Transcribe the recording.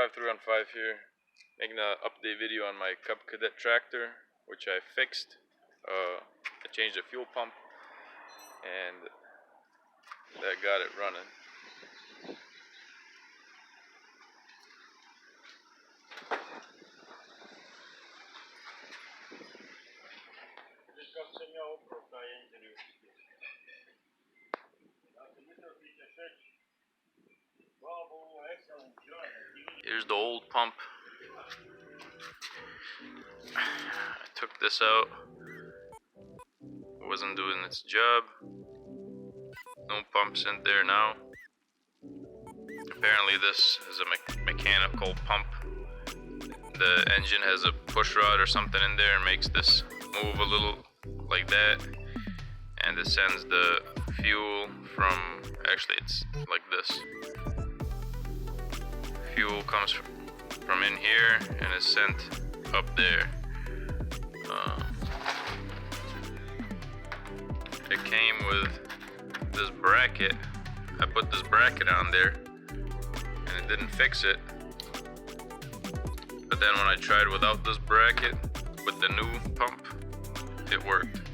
Drive through on 5 here, making an update video on my Cadet tractor, which I fixed. I changed the fuel pump, and that got it running. Here's the old pump. I took this out. It wasn't doing its job. No pumps in there now. Apparently this is a mechanical pump. The engine has a push rod or something in there and makes this move a little like that. And it sends the fuel from, actually it's like this. Fuel comes from in here and is sent up there. It came with this bracket. I put this bracket on there and it didn't fix it. But then when I tried without this bracket with the new pump, it worked.